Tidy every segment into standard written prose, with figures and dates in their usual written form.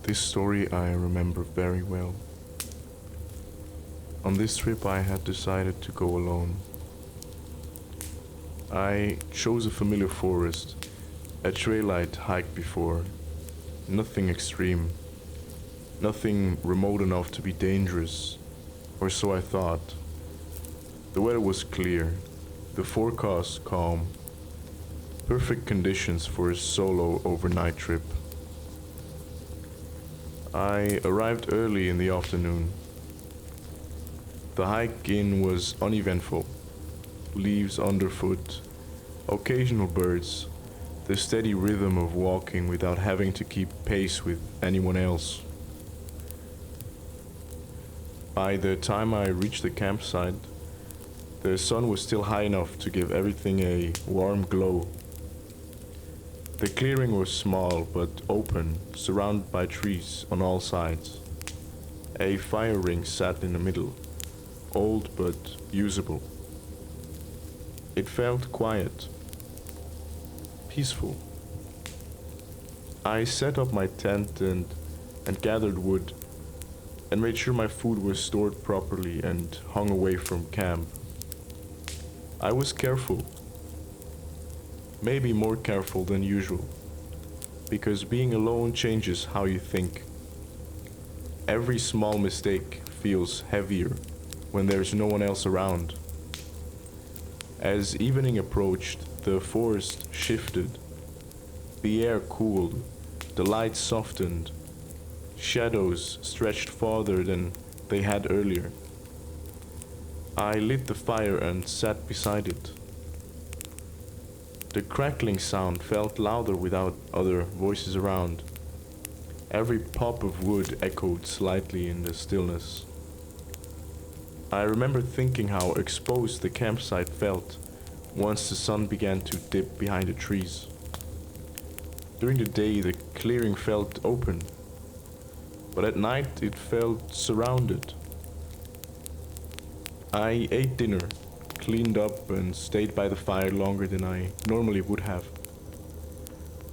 This story I remember very well. On this trip, I had decided to go alone. I chose a familiar forest, a trail I'd hiked before. Nothing extreme, nothing remote enough to be dangerous, or so I thought. The weather was clear, the forecast calm, perfect conditions for a solo overnight trip. I arrived early in the afternoon. The hike in was uneventful. Leaves underfoot, occasional birds, the steady rhythm of walking without having to keep pace with anyone else. By the time I reached the campsite, the sun was still high enough to give everything a warm glow. The clearing was small but open, surrounded by trees on all sides. A fire ring sat in the middle, old but usable. It felt quiet, peaceful. I set up my tent and gathered wood and made sure my food was stored properly and hung away from camp. I was careful, maybe more careful than usual, because being alone changes how you think. Every small mistake feels heavier when there's no one else around. As evening approached, the forest shifted. The air cooled, the light softened, shadows stretched farther than they had earlier. I lit the fire and sat beside it. The crackling sound felt louder without other voices around. Every pop of wood echoed slightly in the stillness. I remember thinking how exposed the campsite felt once the sun began to dip behind the trees. During the day, the clearing felt open, but at night it felt surrounded. I ate dinner, cleaned up, and stayed by the fire longer than I normally would have.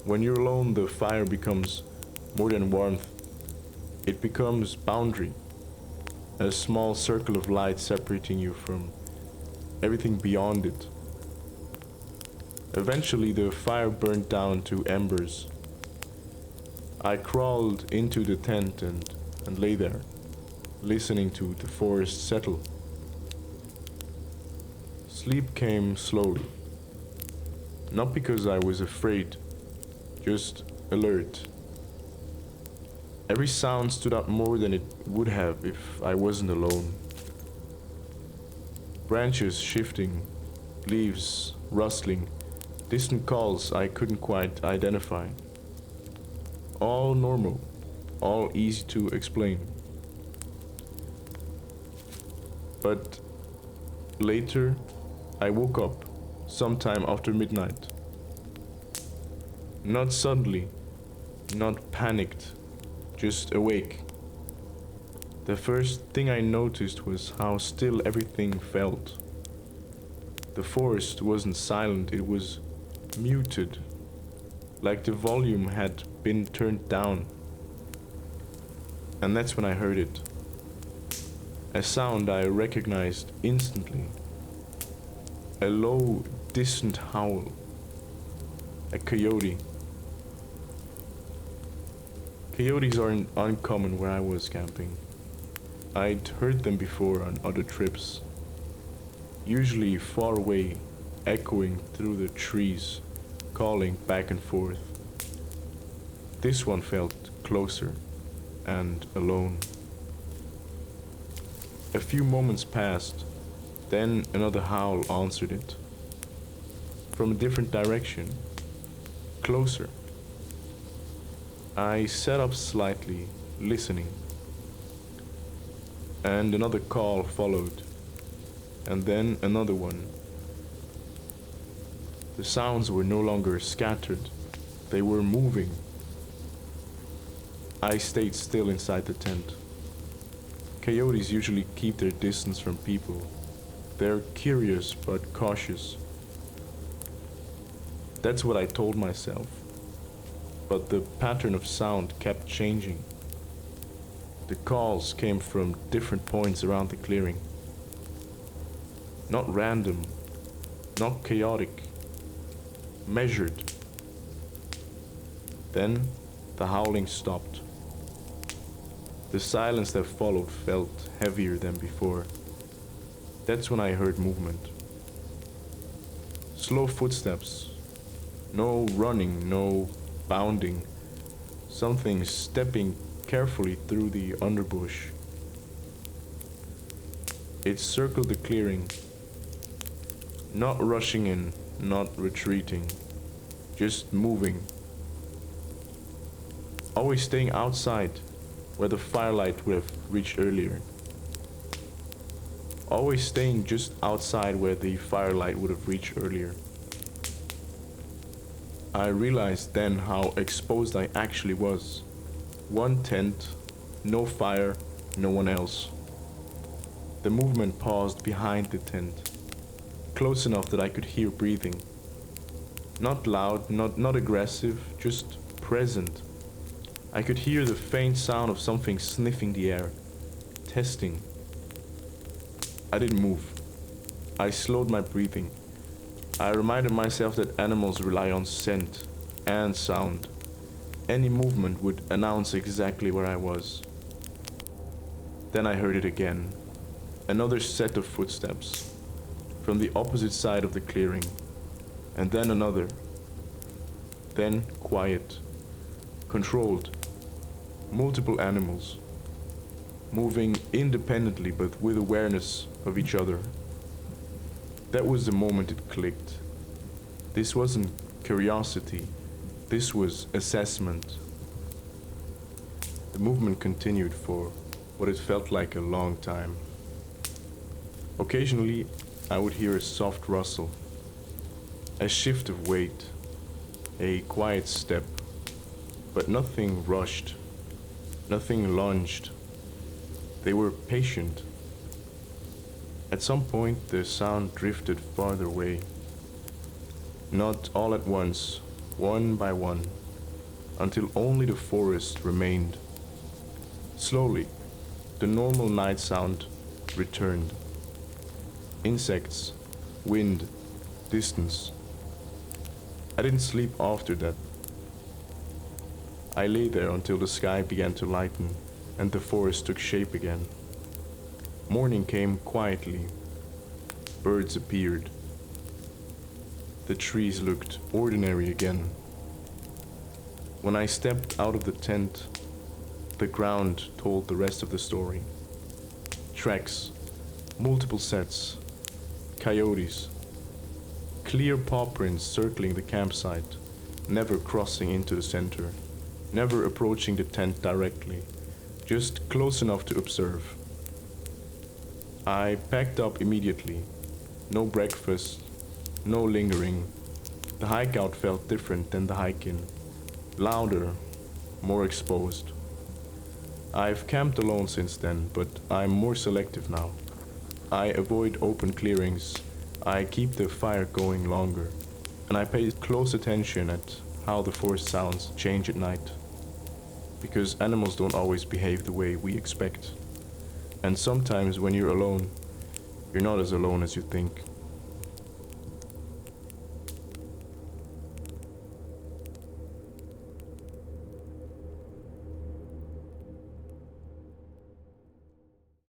When you're alone, the fire becomes more than warmth, it becomes boundary, a small circle of light separating you from everything beyond it. Eventually, the fire burned down to embers. I crawled into the tent and lay there, listening to the forest settle. Sleep came slowly, not because I was afraid, just alert. Every sound stood out more than it would have if I wasn't alone. Branches shifting, leaves rustling, distant calls I couldn't quite identify. All normal, all easy to explain. But later, I woke up sometime after midnight. Not suddenly, not panicked, just awake. The first thing I noticed was how still everything felt. The forest wasn't silent, it was muted, like the volume had been turned down. And that's when I heard it. A sound I recognized instantly. A low, distant howl. A coyote. Coyotes aren't uncommon where I was camping. I'd heard them before on other trips, usually far away, echoing through the trees, calling back and forth. This one felt closer and alone. A few moments passed, then another howl answered it. From a different direction, closer. I sat up slightly, listening. And another call followed, and then another one. The sounds were no longer scattered, they were moving. I stayed still inside the tent. Coyotes usually keep their distance from people. They're curious but cautious. That's what I told myself. But the pattern of sound kept changing. The calls came from different points around the clearing. Not random, not chaotic, measured. Then the howling stopped. The silence that followed felt heavier than before. That's when I heard movement. Slow footsteps. No running, no bounding. Something stepping carefully through the underbush. It circled the clearing, not rushing in, not retreating, just moving. Always staying outside, where the firelight would have reached earlier. Always staying just outside where the firelight would have reached earlier. I realized then how exposed I actually was. One tent, no fire, no one else. The movement paused behind the tent, close enough that I could hear breathing. Not loud, not aggressive, just present. I could hear the faint sound of something sniffing the air, testing. I didn't move. I slowed my breathing. I reminded myself that animals rely on scent and sound. Any movement would announce exactly where I was. Then I heard it again. Another set of footsteps from the opposite side of the clearing, and then another. Then quiet, controlled, multiple animals, moving independently but with awareness of each other. That was the moment it clicked. This wasn't curiosity, this was assessment. The movement continued for what it felt like a long time. Occasionally, I would hear a soft rustle, a shift of weight, a quiet step, but nothing rushed, nothing lunged. They were patient. At some point, the sound drifted farther away. Not all at once, one by one, until only the forest remained. Slowly, the normal night sound returned. Insects, wind, distance. I didn't sleep after that. I lay there until the sky began to lighten and the forest took shape again. Morning came quietly. Birds appeared. The trees looked ordinary again. When I stepped out of the tent, the ground told the rest of the story. Tracks, multiple sets, coyotes, clear paw prints circling the campsite, never crossing into the center, never approaching the tent directly, just close enough to observe. I packed up immediately. No breakfast, no lingering. The hike out felt different than the hike in. Louder, more exposed. I've camped alone since then, but I'm more selective now. I avoid open clearings, I keep the fire going longer, and I pay close attention at how the forest sounds change at night. Because animals don't always behave the way we expect. And sometimes when you're alone, you're not as alone as you think.